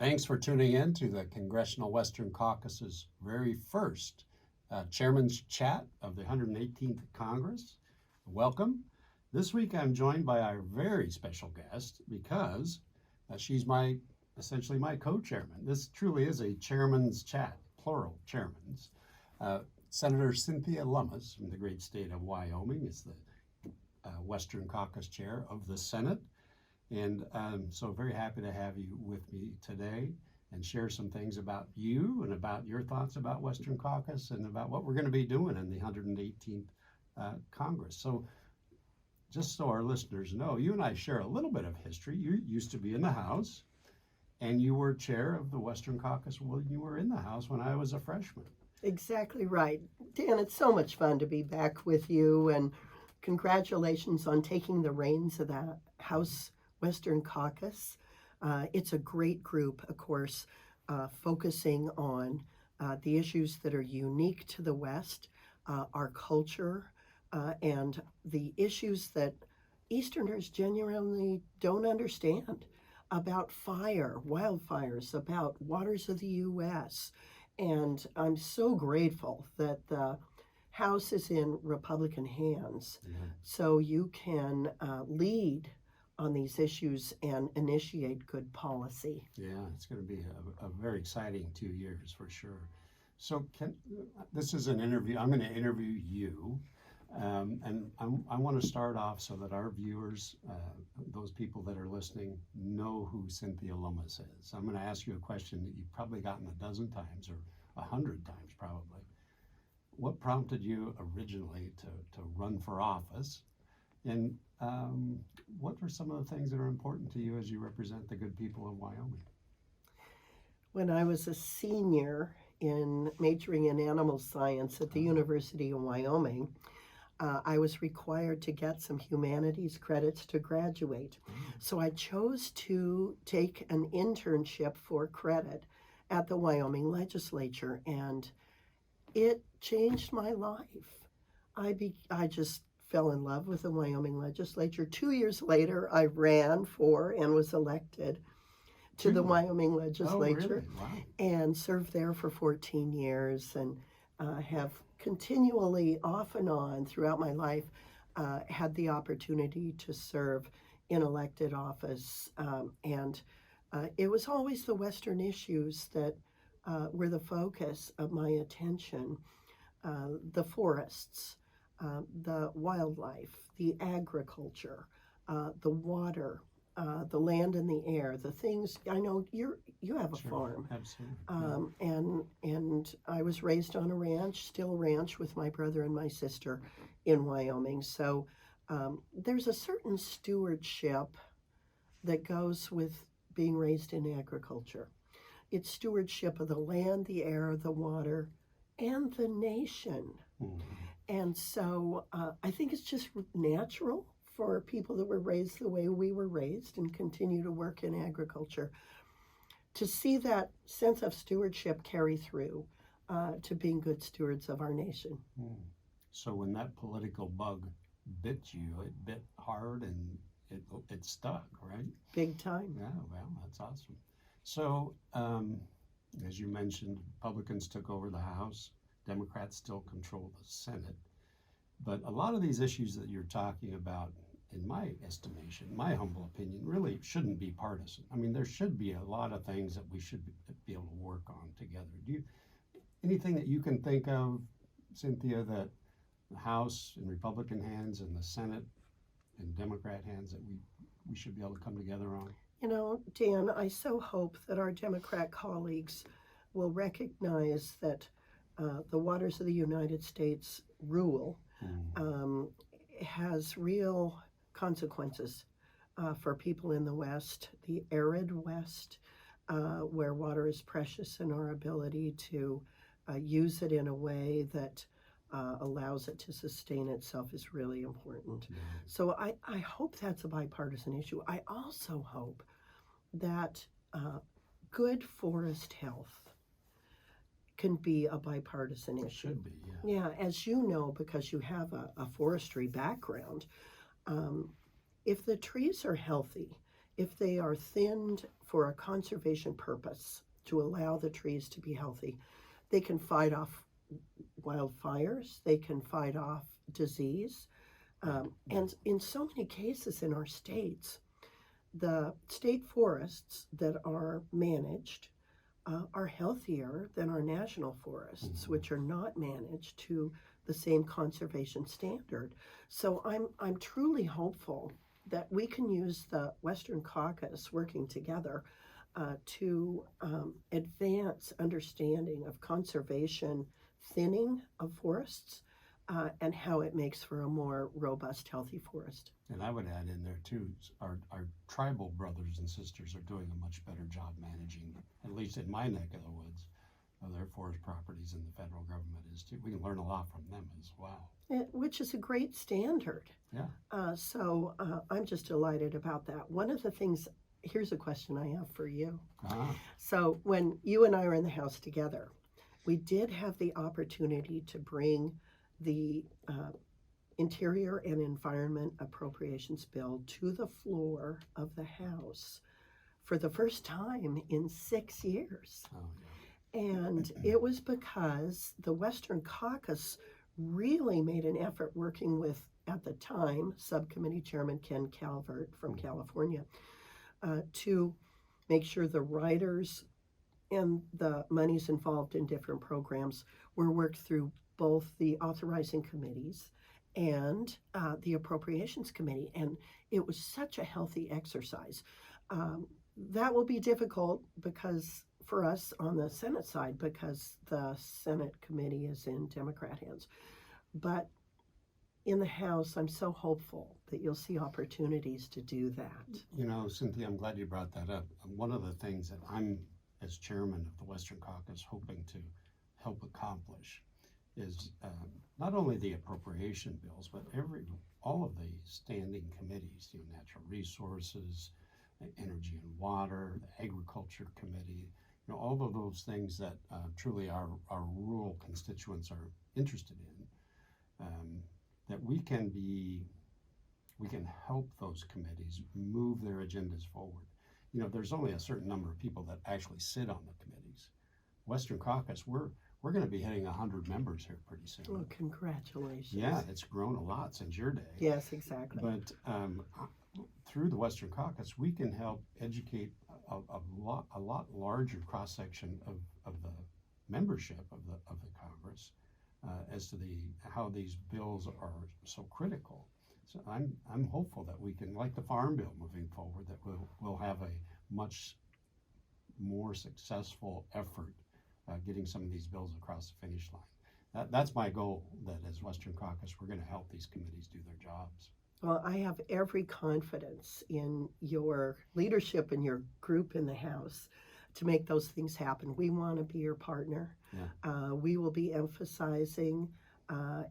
Thanks for tuning in to the Congressional Western Caucus's very first Chairman's Chat of the 118th Congress. Welcome. This week I'm joined by our very special guest because she's essentially my co-chairman. This truly is a Chairman's Chat, plural chairmans. Senator Cynthia Lummis from the great state of Wyoming is the Western Caucus Chair of the Senate. And I'm so very happy to have you with me today and share some things about you and about your thoughts about Western Caucus and about what we're going to be doing in the 118th Congress. So just so our listeners know, you and I share a little bit of history. You used to be in the House, and you were chair of the Western Caucus when you were in the House when I was a freshman. Exactly right. Dan, it's so much fun to be back with you, and congratulations on taking the reins of the House Western Caucus. It's a great group, of course, focusing on the issues that are unique to the West, our culture, and the issues that Easterners genuinely don't understand about fire, wildfires, about waters of the U.S. And I'm so grateful that the House is in Republican hands, so you can lead on these issues and initiate good policy. Yeah, it's going to be a very exciting 2 years for sure. So this is an interview. I'm going to interview you, and I want to start off so that our viewers, those people that are listening, know who Cynthia Lummis is. I'm going to ask you a question that you've probably gotten a dozen times or 100 times probably. What prompted you originally to run for office? And what are some of the things that are important to you as you represent the good people of Wyoming? When I was a senior majoring in animal science at the University of Wyoming, I was required to get some humanities credits to graduate. So I chose to take an internship for credit at the Wyoming legislature, and it changed my life. I just fell in love with the Wyoming legislature. 2 years later, I ran for and was elected to the Wyoming legislature. Oh, really? Wow. And served there for 14 years and have continually, off and on, throughout my life, had the opportunity to serve in elected office. And it was always the Western issues that were the focus of my attention. The forests, the wildlife, the agriculture, the water, the land and the air, the things. I know you have a farm. Absolutely. And I was raised on a ranch, still ranch, with my brother and my sister in Wyoming. So there's a certain stewardship that goes with being raised in agriculture. It's stewardship of the land, the air, the water, and the nation. Mm-hmm. And so I think it's just natural for people that were raised the way we were raised and continue to work in agriculture to see that sense of stewardship carry through to being good stewards of our nation. So when that political bug bit you, it bit hard and it stuck, right? Big time. Yeah, well, that's awesome. So, as you mentioned, Republicans took over the House. Democrats still control the Senate. But a lot of these issues that you're talking about, in my estimation, my humble opinion, really shouldn't be partisan. I mean, there should be a lot of things that we should be able to work on together. Anything that you can think of, Cynthia, that the House in Republican hands and the Senate in Democrat hands that we should be able to come together on? You know, Dan, I so hope that our Democrat colleagues will recognize that the waters of the United States rule has real consequences for people in the West, the arid West, where water is precious, and our ability to use it in a way that allows it to sustain itself is really important. So I hope that's a bipartisan issue. I also hope that good forest health can be a bipartisan issue. Should be, yeah. Yeah, as you know, because you have a forestry background, if the trees are healthy if they are thinned for a conservation purpose to allow the trees to be healthy, they can fight off wildfires, they can fight off disease. And in so many cases in our states, the state forests that are managed are healthier than our national forests, which are not managed to the same conservation standard. So I'm truly hopeful that we can use the Western Caucus working together to advance understanding of conservation thinning of forests and how it makes for a more robust, healthy forest. And I would add in there too, our tribal brothers and sisters are doing a much better job managing, at least in my neck of the woods, of their forest properties than the federal government is too. We can learn a lot from them as well. Which is a great standard. Yeah. So I'm just delighted about that. One of the things, here's a question I have for you. So when you and I were in the House together, we did have the opportunity to bring the Interior and Environment Appropriations Bill to the floor of the House for the first time in 6 years. Oh, yeah. And it was because the Western Caucus really made an effort working with, at the time, Subcommittee Chairman Ken Calvert from California, to make sure the writers and the monies involved in different programs were worked through both the authorizing committees and the appropriations committee. And it was such a healthy exercise. That will be difficult because for us on the Senate side, because the Senate committee is in Democrat hands. But in the House, I'm so hopeful that you'll see opportunities to do that. You know, Cynthia, I'm glad you brought that up. One of the things that I'm, as chairman of the Western Caucus, hoping to help accomplish is not only the appropriation bills, but all of the standing committees, natural resources, energy and water, the agriculture committee, all of those things that truly our rural constituents are interested in, that we can help those committees move their agendas forward. There's only a certain number of people that actually sit on the committees. Western Caucus, we're going to be hitting 100 members here pretty soon. Well, congratulations. Yeah, it's grown a lot since your day. Yes, exactly. But through the Western Caucus, we can help educate a lot larger cross section of the membership of the Congress as to how these bills are so critical. So I'm hopeful that we can, like the Farm Bill moving forward, that we'll have a much more successful effort getting some of these bills across the finish line. That's my goal, that as Western Caucus, we're going to help these committees do their jobs. Well, I have every confidence in your leadership and your group in the House to make those things happen. We want to be your partner. Yeah. We will be emphasizing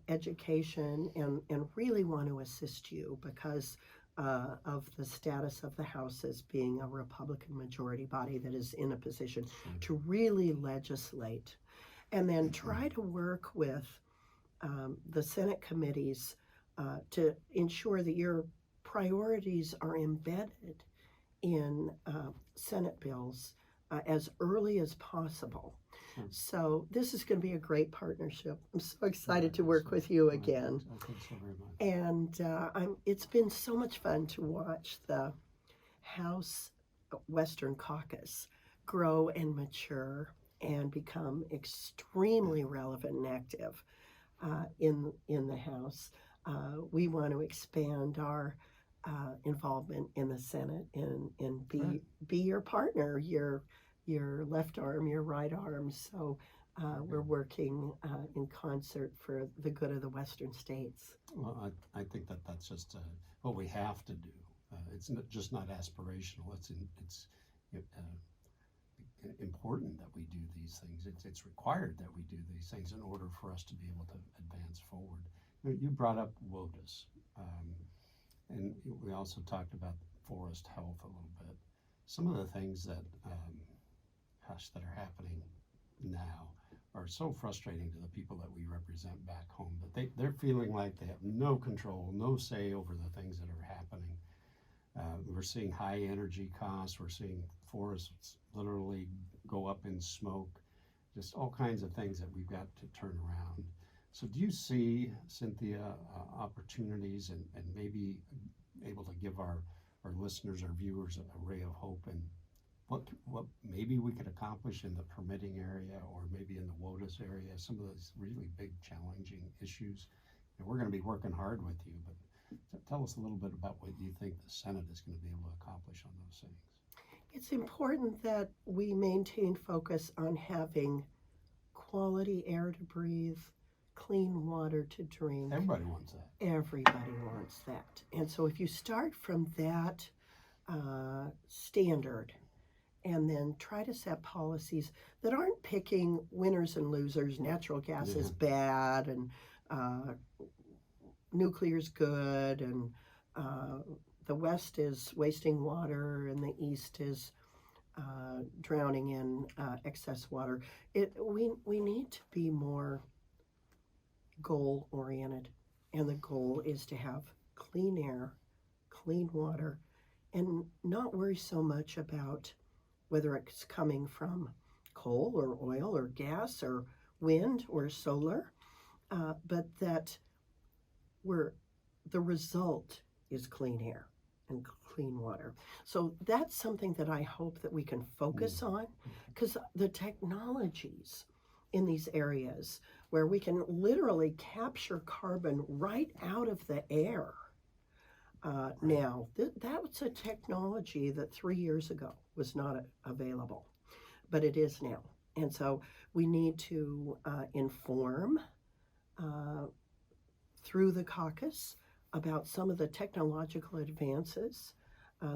education and really want to assist you because of the status of the House as being a Republican majority body that is in a position to really legislate, and then try to work with the Senate committees to ensure that your priorities are embedded in Senate bills as early as possible. So this is going to be a great partnership. I'm so excited to work with you again. I think so very much. And it's been so much fun to watch the House Western Caucus grow and mature and become extremely relevant and active in the House. We want to expand our involvement in the Senate and be your partner, your left arm, your right arm. So we're working in concert for the good of the Western states. Well, I think that's just what we have to do. It's just not aspirational. It's important that we do these things. It's required that we do these things in order for us to be able to advance forward. You brought up WOTUS, and we also talked about forest health a little bit. Some of the things that that are happening now are so frustrating to the people that we represent back home, that they're feeling like they have no control, no say over the things that are happening. We're seeing high energy costs. We're seeing forests literally go up in smoke. Just all kinds of things that we've got to turn around. So do you see, Cynthia, opportunities and maybe able to give our listeners, our viewers, a ray of hope and what maybe we could accomplish in the permitting area or maybe in the WOTUS area, some of those really big challenging issues. And we're going to be working hard with you, but tell us a little bit about what you think the Senate is going to be able to accomplish on those things. It's important that we maintain focus on having quality air to breathe, clean water to drink. Everybody wants that. Everybody wants that. And so if you start from that standard and then try to set policies that aren't picking winners and losers, natural gas is bad and nuclear's good and the West is wasting water and the East is drowning in excess water. We need to be more goal-oriented, and the goal is to have clean air, clean water, and not worry so much about whether it's coming from coal or oil or gas or wind or solar, but that the result is clean air and clean water. So that's something that I hope that we can focus on, because the technologies in these areas where we can literally capture carbon right out of the air. Now, that's a technology that 3 years ago was not available, but it is now. And so we need to inform through the caucus about some of the technological advances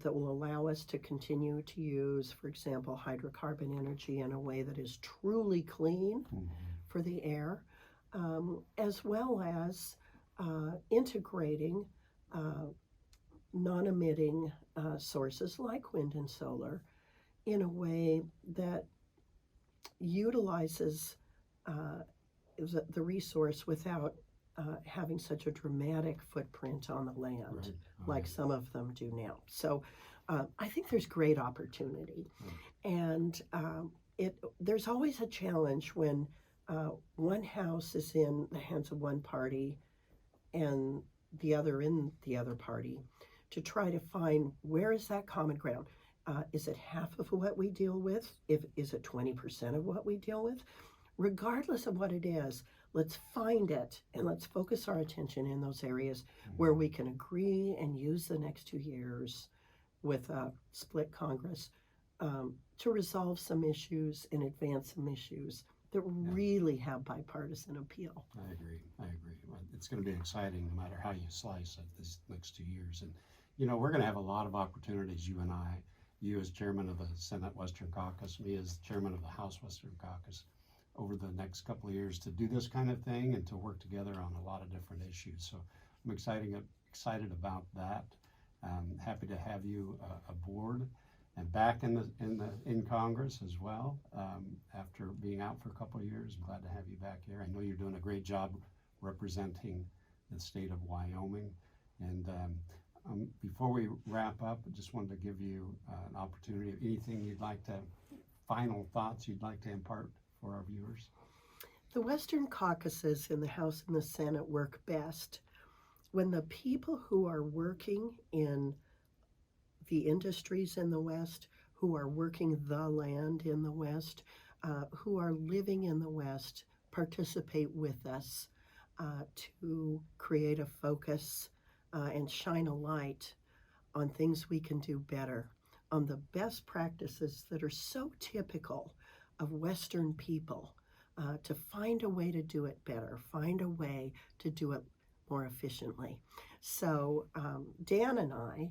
that will allow us to continue to use, for example, hydrocarbon energy in a way that is truly clean for the air, as well as integrating non-emitting sources like wind and solar in a way that utilizes the resource without having such a dramatic footprint on the land, like some of them do now. So I think there's great opportunity. And there's always a challenge when one house is in the hands of one party and the other in the other party, to try to find where is that common ground. Is it half of what we deal with? Is it 20% of what we deal with? Regardless of what it is, let's find it and let's focus our attention in those areas where we can agree and use the next 2 years with a split Congress to resolve some issues and advance some issues that really have bipartisan appeal. I agree. It's going to be exciting no matter how you slice it this next 2 years. And, you know, we're going to have a lot of opportunities, you and I, you as chairman of the Senate Western Caucus, me as chairman of the House Western Caucus, over the next couple of years to do this kind of thing and to work together on a lot of different issues. So I'm excited about that. Happy to have you aboard and back in Congress as well. After being out for a couple of years, I'm glad to have you back here. I know you're doing a great job representing the state of Wyoming. And before we wrap up, I just wanted to give you an opportunity. Anything you'd like to, final thoughts you'd like to impart for our viewers? The Western caucuses in the House and the Senate work best when the people who are working in the industries in the West, who are working the land in the West, who are living in the West, participate with us to create a focus and shine a light on things we can do better, on the best practices that are so typical of Western people, to find a way to do it better, find a way to do it more efficiently. So Dan and I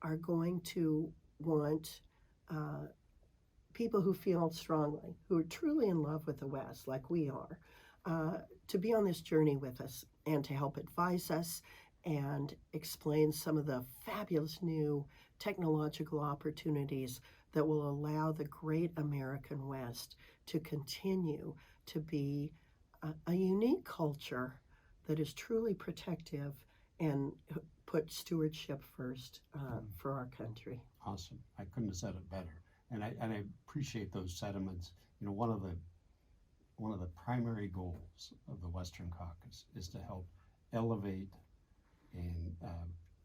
are going to want people who feel strongly, who are truly in love with the West, like we are, to be on this journey with us and to help advise us and explain some of the fabulous new technological opportunities that will allow the great American West to continue to be a unique culture that is truly protective and put stewardship first for our country. Awesome. I couldn't have said it better. And I appreciate those sentiments. You know, one of the primary goals of the Western Caucus is to help elevate and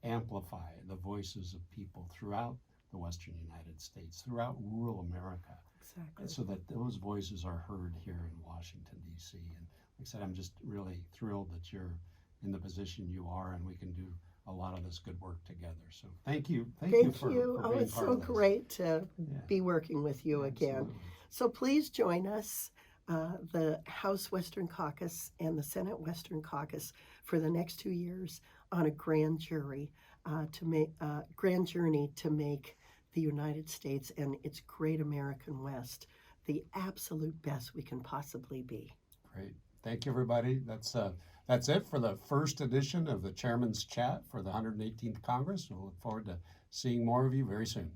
amplify the voices of people throughout the Western United States, throughout rural America, Exactly. so that those voices are heard here in Washington, D.C. And like I said, I'm just really thrilled that you're in the position you are, and we can do a lot of this good work together. So thank you. Thank you for Oh, being it's part so of this. great to Yeah, be working with you again. absolutely. So please join us, the House Western Caucus and the Senate Western Caucus, for the next 2 years on a grand journey to make the United States and its great American West the absolute best we can possibly be. Great. Thank you, everybody. That's it for the first edition of the Chairman's Chat for the 118th Congress. We'll look forward to seeing more of you very soon.